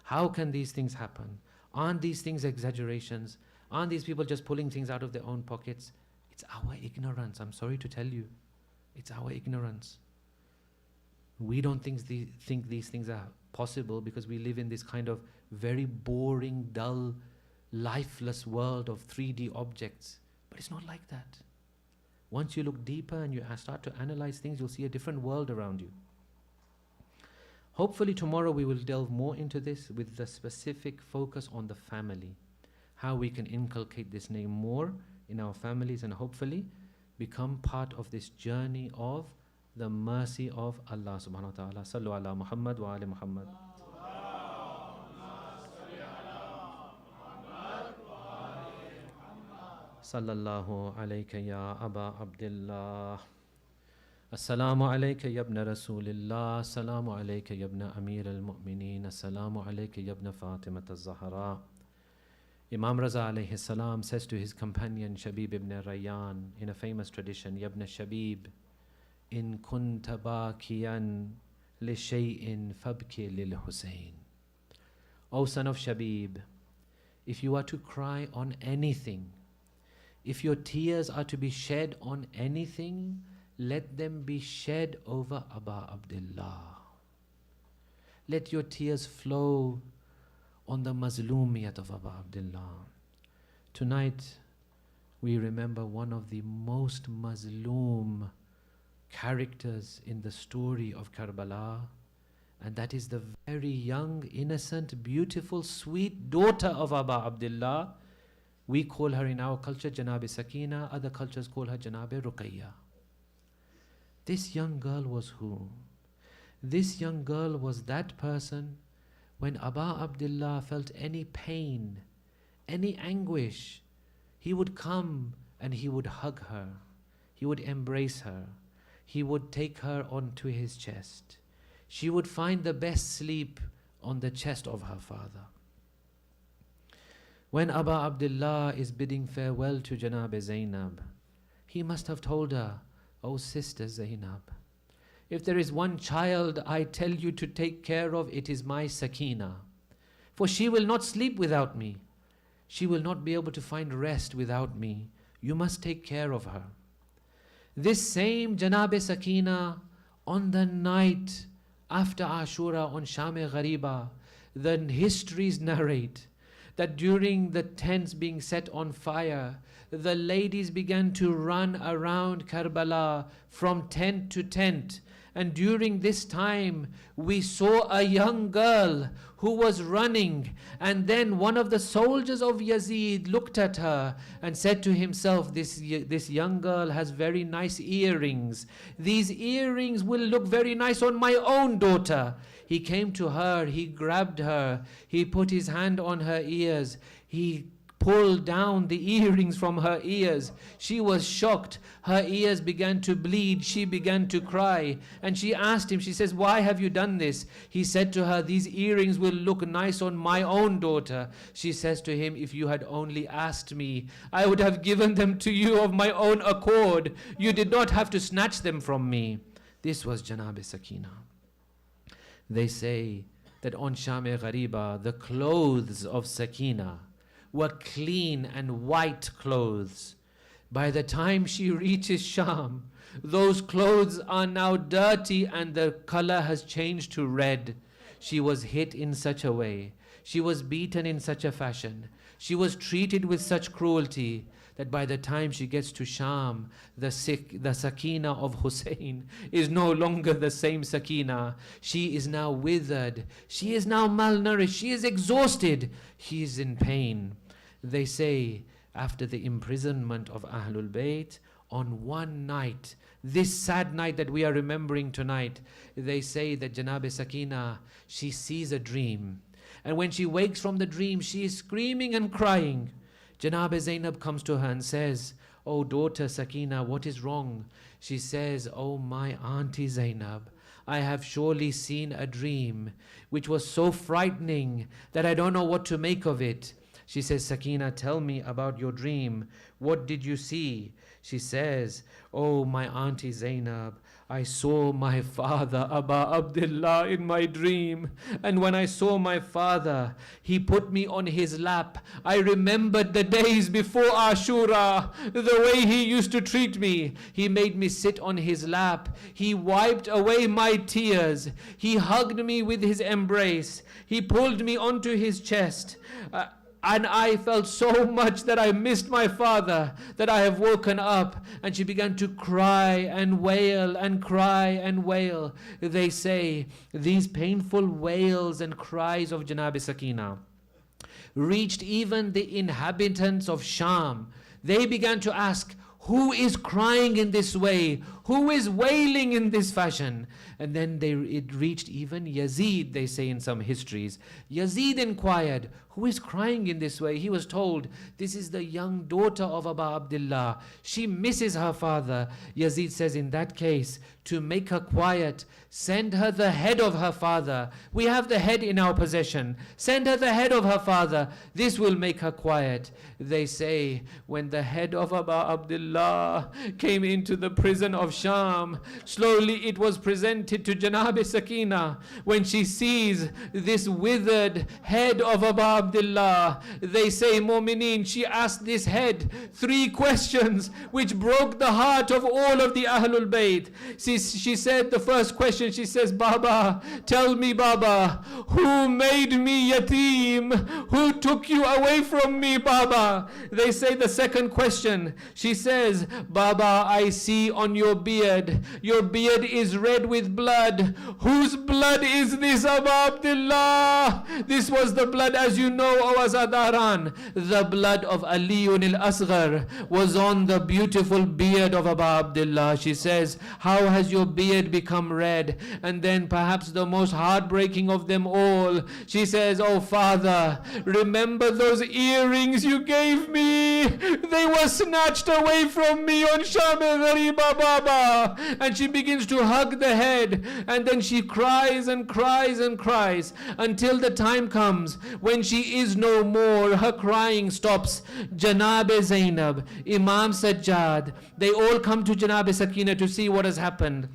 S1: How can these things happen? Aren't these things exaggerations? Aren't these people just pulling things out of their own pockets? It's our ignorance. I'm sorry to tell you. It's our ignorance. We don't think these things are possible because we live in this kind of very boring, dull, lifeless world of 3D objects. But it's not like that. Once you look deeper and you start to analyze things, you'll see a different world around you. Hopefully tomorrow we will delve more into this with the specific focus on the family. How we can inculcate this name more in our families and hopefully become part of this journey of the mercy of Allah subhanahu wa ta'ala. Sallu ala Muhammad wa ali Muhammad. Sallallahu alayka ya Aba Abdullah. Assalamu alayka ya ibn Rasulillah. Assalamu alayka ya ibn Amir al-Mu'mineen. Assalamu alayka ya ibn Fatimah al-Zahra. Imam Raza alayhi salam says to his companion Shabib ibn Rayyan in a famous tradition, Ya ibn Shabib, in kunta bakiyan li shay'in fabki lil Husayn. O son of Shabib, if you are to cry on anything, if your tears are to be shed on anything, let them be shed over Aba Abdullah. Let your tears flow on the mazloomiyat of Aba Abdullah. Tonight, we remember one of the most mazloom characters in the story of Karbala, and that is the very young, innocent, beautiful, sweet daughter of Aba Abdullah. We call her in our culture Janab Sakina, other cultures call her Janab Ruqayya. This young girl was who? This young girl was that person when Aba Abdullah felt any pain, any anguish, he would come and he would hug her, he would embrace her, he would take her onto his chest. She would find the best sleep on the chest of her father. When Aba Abdullah is bidding farewell to Janab Zainab, he must have told her, "Oh sister Zainab, if there is one child I tell you to take care of, it is my Sakina. For she will not sleep without me. She will not be able to find rest without me. You must take care of her." This same Janab Sakina, on the night after Ashura on Sham-e Ghariba, the histories narrate that during the tents being set on fire, the ladies began to run around Karbala from tent to tent. And during this time, we saw a young girl who was running. And then one of the soldiers of Yazid looked at her and said to himself, this young girl has very nice earrings. These earrings will look very nice on my own daughter. He came to her, he grabbed her, he put his hand on her ears, he pulled down the earrings from her ears. She was shocked. Her ears began to bleed. She began to cry. And she asked him, she says, "Why have you done this?" He said to her, "These earrings will look nice on my own daughter." She says to him, "If you had only asked me, I would have given them to you of my own accord. You did not have to snatch them from me." This was Janab Sakina. They say that on Sham-e Ghariba, the clothes of Sakina were clean and white clothes. By the time she reaches Sham, those clothes are now dirty and the color has changed to red. She was hit in such a way. She was beaten in such a fashion. She was treated with such cruelty that by the time she gets to Sham, the Sakina of Hussein is no longer the same Sakina. She is now withered. She is now malnourished. She is exhausted. She is in pain. They say, after the imprisonment of Ahlul Bayt, on one night, this sad night that we are remembering tonight, they say that Janab Sakina, she sees a dream. And when she wakes from the dream, she is screaming and crying. Janab Zainab comes to her and says, "Oh daughter Sakina, what is wrong?" She says, "Oh my auntie Zainab, I have surely seen a dream which was so frightening that I don't know what to make of it." She says, "Sakina, tell me about your dream. What did you see?" She says, "Oh my auntie Zainab, I saw my father Abba Abdullah in my dream, and when I saw my father, he put me on his lap. I remembered the days before Ashura, the way he used to treat me. He made me sit on his lap. He wiped away my tears. He hugged me with his embrace. He pulled me onto his chest. And I felt so much that I missed my father that I have woken up." And she began to cry and wail and cry and wail. They say these painful wails and cries of Janab Sakina reached even the inhabitants of Sham. They began to ask, "Who is crying in this way? Who is wailing in this fashion?" And then it reached even Yazid, they say in some histories. Yazid inquired, "Who is crying in this way?" He was told, "This is the young daughter of Abba Abdullah. She misses her father." Yazid says, "In that case, to make her quiet, send her the head of her father. We have the head in our possession. Send her the head of her father. This will make her quiet." They say, when the head of Abba Abdullah came into the prison of Sham, slowly it was presented to Janab Sakina. When she sees this withered head of Abba Abdullah, they say, Mu'mineen, she asked this head 3 questions which broke the heart of all of the Ahlul Bayt. She said the first question, she says, "Baba, tell me, Baba, who made me yatim? Who took you away from me, Baba?" They say the second question, she says, "Baba, I see on your beard is red with blood. Whose blood is this, Abba Abdullah?" This was the blood, as you know, O Azadaran, the blood of Aliyun al-Asghar was on the beautiful beard of Abba Abdullah. She says, "How has your beard become red?" And then perhaps the most heartbreaking of them all, she says, "Oh father, remember those earrings you gave me? They were snatched away from me on Sham-e-Ghariba, Baba." And she begins to hug the head, and then she cries and cries and cries until the time comes when she is no more. Her crying stops. Janab Zainab, Imam Sajjad, they all come to Janab Sakina to see what has happened.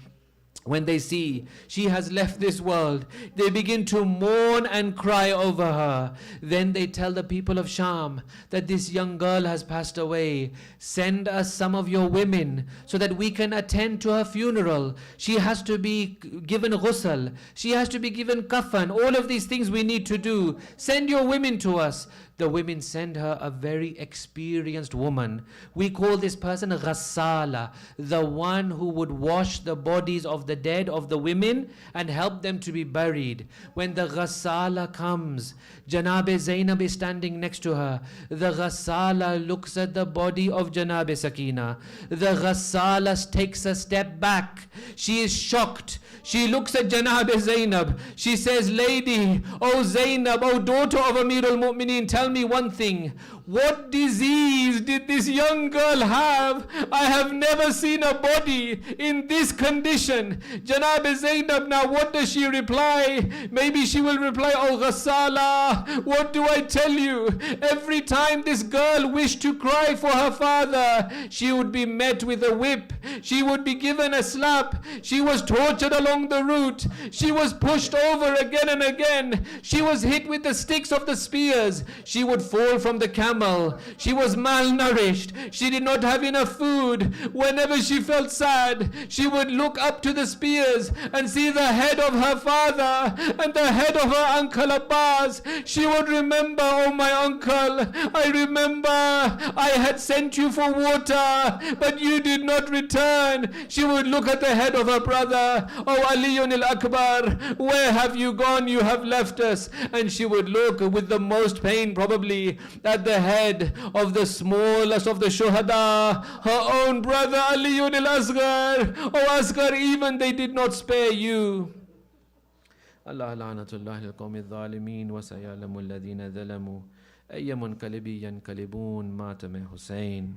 S1: When they see she has left this world, they begin to mourn and cry over her. Then they tell the people of Sham that this young girl has passed away. Send us some of your women so that we can attend to her funeral. She has to be given ghusl. She has to be given kafan. All of these things we need to do. Send your women to us. The women send her a very experienced woman. We call this person Ghassala, the one who would wash the bodies of the dead of the women and help them to be buried. When the Ghassala comes, Janab Zainab is standing next to her. The Ghassala looks at the body of Janab Sakina. The Ghassala takes a step back. She is shocked. She looks at Janab Zainab. She says, "Lady, oh Zainab, oh daughter of Amir al-Mu'mineen, tell me one thing. What disease did this young girl have? I have never seen a body in this condition." Janab Zainab, now what does she reply? Maybe she will reply, "Oh Ghassala, what do I tell you? Every time this girl wished to cry for her father, she would be met with a whip. She would be given a slap. She was tortured along the route. She was pushed over again and again. She was hit with the sticks of the spears. She would fall from the camel. She was malnourished. She did not have enough food. Whenever she felt sad, she would look up to the spears and see the head of her father and the head of her uncle Abbas. She would remember, oh my uncle, I remember I had sent you for water, but you did not return. She would look at the head of her brother, oh Aliyun al-Akbar, where have you gone? You have left us. And she would look with the most pain probably at the head of the smallest of the shuhada, her own brother Aliyun al-Asghar. Oh Asghar, even they did not spare you. Allah la'natullahi al-qawmi al-zalimin wa sayalamu alladhina zalamu ayya munqalibin yanqalibun mata min Hussein.